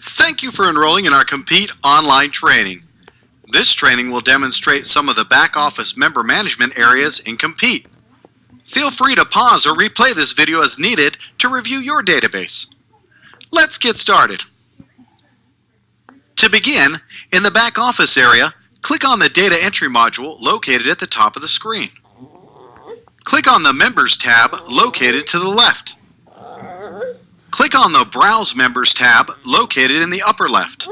Thank you for enrolling in our Compete online training. This training will demonstrate some of the back office member management areas in Compete. Feel free to pause or replay this video as needed to review your database. Let's get started. To begin, in the back office area, click on the Data Entry module located at the top of the screen. Click on the Members tab located to the left. Click on the Browse Members tab located in the upper left.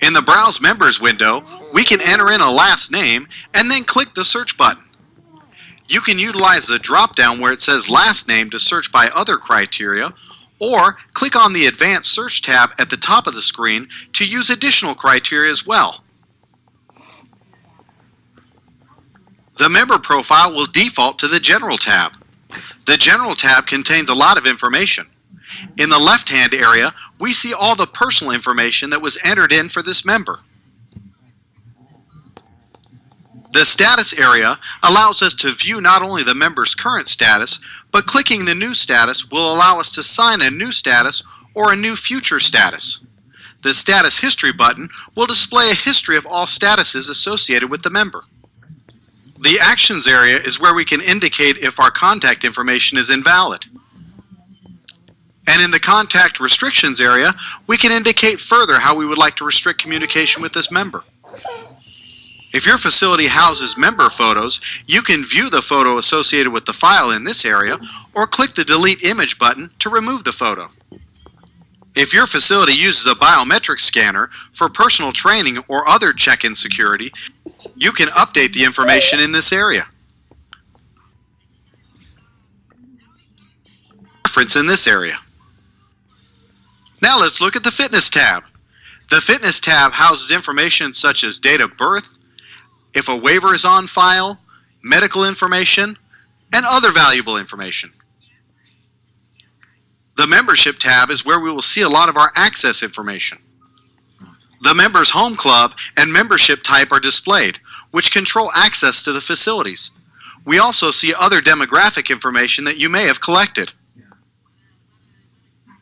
In the Browse Members window, we can enter in a last name and then click the search button. You can utilize the drop-down where it says last name to search by other criteria, or click on the Advanced Search tab at the top of the screen to use additional criteria as well. The member profile will default to the General tab. The General tab contains a lot of information. In the left-hand area, we see all the personal information that was entered in for this member. The Status area allows us to view not only the member's current status, but clicking the New Status will allow us to sign a new status or a new future status. The Status History button will display a history of all statuses associated with the member. The Actions area is where we can indicate if our contact information is invalid. And in the Contact Restrictions area, we can indicate further how we would like to restrict communication with this member. If your facility houses member photos, you can view the photo associated with the file in this area, or click the Delete Image button to remove the photo. If your facility uses a biometric scanner for personal training or other check-in security, you can update the information in this area. Reference in this area. Now let's look at the Fitness tab. The Fitness tab houses information such as date of birth, if a waiver is on file, medical information, and other valuable information. The Membership tab is where we will see a lot of our access information. The Members Home Club and Membership type are displayed, which control access to the facilities. We also see other demographic information that you may have collected.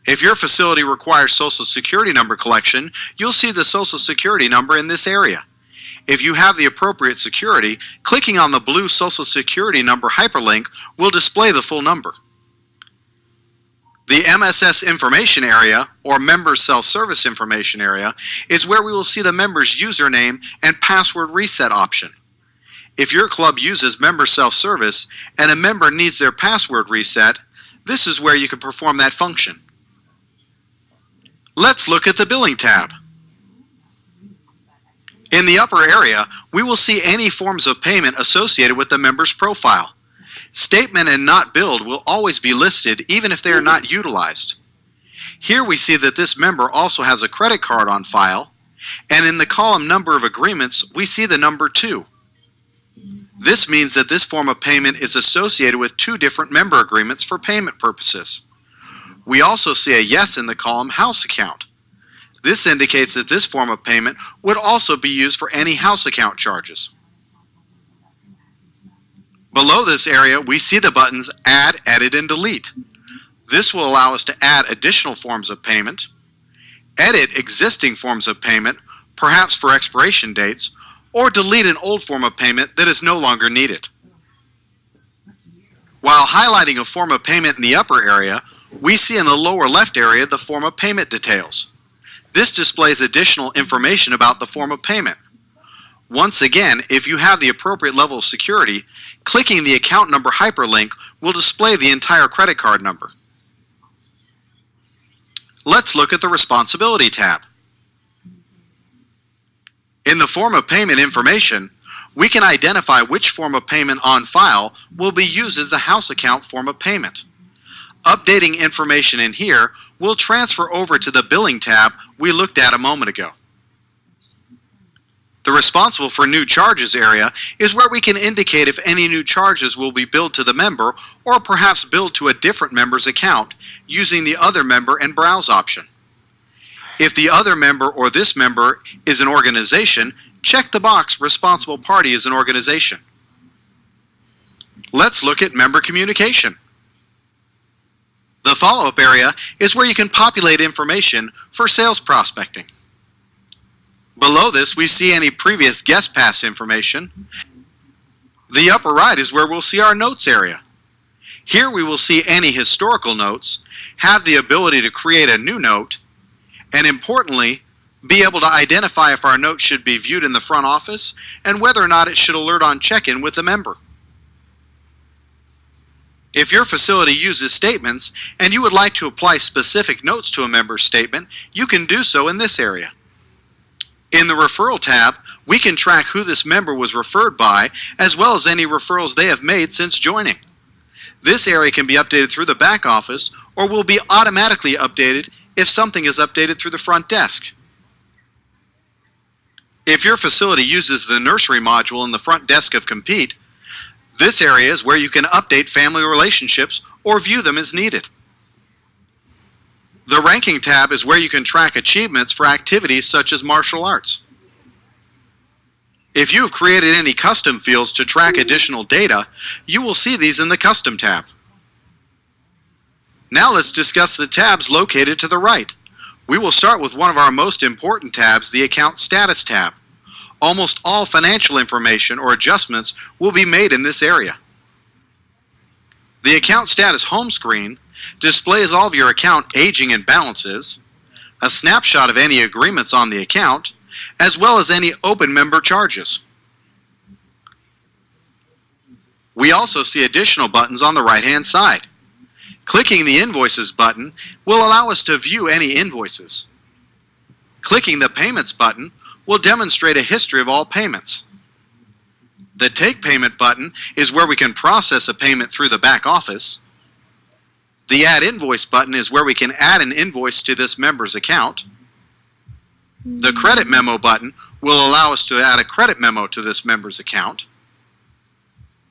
If your facility requires Social Security number collection, you'll see the Social Security number in this area. If you have the appropriate security, clicking on the blue Social Security number hyperlink will display the full number. The MSS Information area, or Member Self-Service Information area, is where we will see the member's username and password reset option. If your club uses Member Self-Service and a member needs their password reset, this is where you can perform that function. Let's look at the Billing tab. In the upper area, we will see any forms of payment associated with the member's profile. Statement and not billed will always be listed even if they are not utilized. Here we see that this member also has a credit card on file, and in the column Number of Agreements, we see the number 2. This means that this form of payment is associated with 2 different member agreements for payment purposes. We also see a yes in the column House Account. This indicates that this form of payment would also be used for any house account charges. Below this area, we see the buttons Add, Edit, and Delete. This will allow us to add additional forms of payment, edit existing forms of payment, perhaps for expiration dates, or delete an old form of payment that is no longer needed. While highlighting a form of payment in the upper area, we see in the lower left area the form of payment details. This displays additional information about the form of payment. Once again, if you have the appropriate level of security, clicking the account number hyperlink will display the entire credit card number. Let's look at the Responsibility tab. In the form of payment information, we can identify which form of payment on file will be used as the house account form of payment. Updating information in here will transfer over to the Billing tab we looked at a moment ago. The Responsible for New Charges area is where we can indicate if any new charges will be billed to the member or perhaps billed to a different member's account using the Other Member and Browse option. If the other member or this member is an organization, check the box Responsible Party is an organization. Let's look at member communication. The follow-up area is where you can populate information for sales prospecting. Below this, we see any previous guest pass information. The upper right is where we'll see our notes area. Here we will see any historical notes, have the ability to create a new note, and importantly, be able to identify if our note should be viewed in the front office and whether or not it should alert on check-in with the member. If your facility uses statements and you would like to apply specific notes to a member's statement, you can do so in this area. In the Referral tab, we can track who this member was referred by, as well as any referrals they have made since joining. This area can be updated through the back office or will be automatically updated if something is updated through the front desk. If your facility uses the Nursery module in the front desk of Compete, this area is where you can update family relationships or view them as needed. The Ranking tab is where you can track achievements for activities such as martial arts. If you have created any custom fields to track additional data, you will see these in the Custom tab. Now let's discuss the tabs located to the right. We will start with one of our most important tabs, the Account Status tab. Almost all financial information or adjustments will be made in this area. The Account Status home screen displays all of your account aging and balances, a snapshot of any agreements on the account, as well as any open member charges. We also see additional buttons on the right-hand side. Clicking the Invoices button will allow us to view any invoices. Clicking the Payments button will demonstrate a history of all payments. The Take Payment button is where we can process a payment through the back office. The Add Invoice button is where we can add an invoice to this member's account. The Credit Memo button will allow us to add a credit memo to this member's account.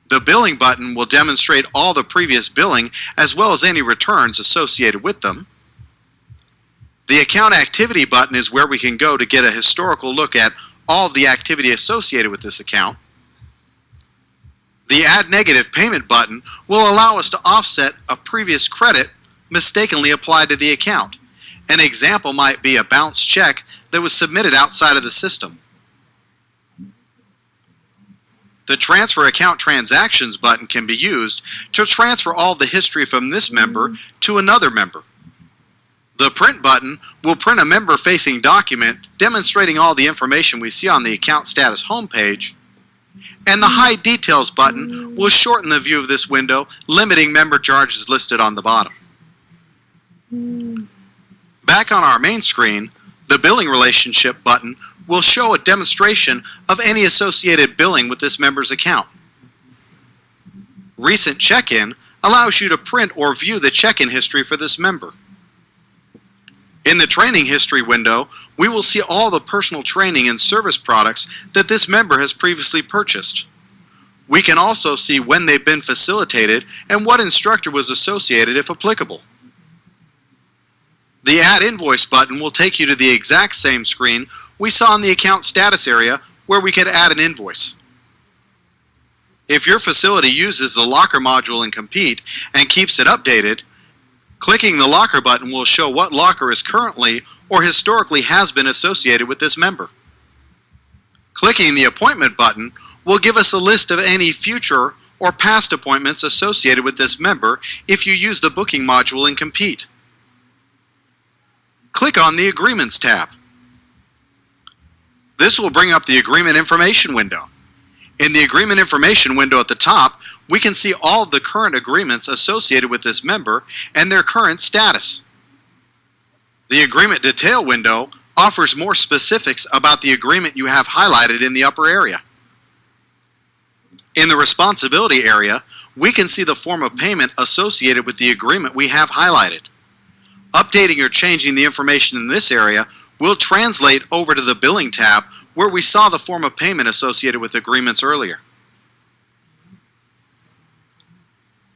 The Billing button will demonstrate all the previous billing as well as any returns associated with them. The Account Activity button is where we can go to get a historical look at all of the activity associated with this account. The Add Negative Payment button will allow us to offset a previous credit mistakenly applied to the account. An example might be a bounced check that was submitted outside of the system. The Transfer Account Transactions button can be used to transfer all the history from this member to another member. The Print button will print a member-facing document demonstrating all the information we see on the Account Status homepage, and the Hide Details button will shorten the view of this window, limiting member charges listed on the bottom. Back on our main screen, the Billing Relationship button will show a demonstration of any associated billing with this member's account. Recent Check-in allows you to print or view the check-in history for this member. In the Training History window, we will see all the personal training and service products that this member has previously purchased. We can also see when they've been facilitated and what instructor was associated if applicable. The Add Invoice button will take you to the exact same screen we saw in the Account Status area where we could add an invoice. If your facility uses the Locker module in Compete and keeps it updated, clicking the Locker button will show what locker is currently or historically has been associated with this member. Clicking the Appointment button will give us a list of any future or past appointments associated with this member if you use the Booking module in Compete. Click on the Agreements tab. This will bring up the Agreement Information window. In the Agreement Information window at the top, we can see all of the current agreements associated with this member and their current status. The Agreement Detail window offers more specifics about the agreement you have highlighted in the upper area. In the Responsibility area, we can see the form of payment associated with the agreement we have highlighted. Updating or changing the information in this area will translate over to the Billing tab where we saw the form of payment associated with agreements earlier.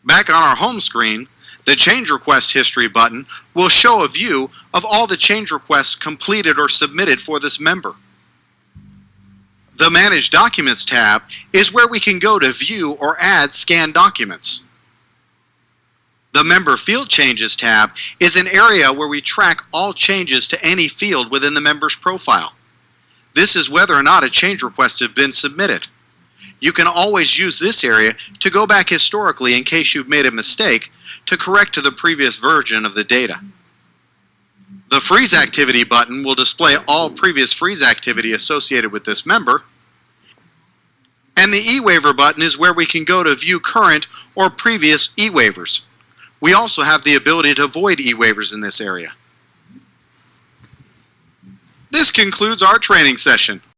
Back on our home screen, the Change Request History button will show a view of all the change requests completed or submitted for this member. The Manage Documents tab is where we can go to view or add scanned documents. The Member Field Changes tab is an area where we track all changes to any field within the member's profile. This is whether or not a change request has been submitted. You can always use this area to go back historically in case you've made a mistake to correct to the previous version of the data. The Freeze Activity button will display all previous freeze activity associated with this member. And the e-waiver button is where we can go to view current or previous e-waivers. We also have the ability to void e-waivers in this area. This concludes our training session.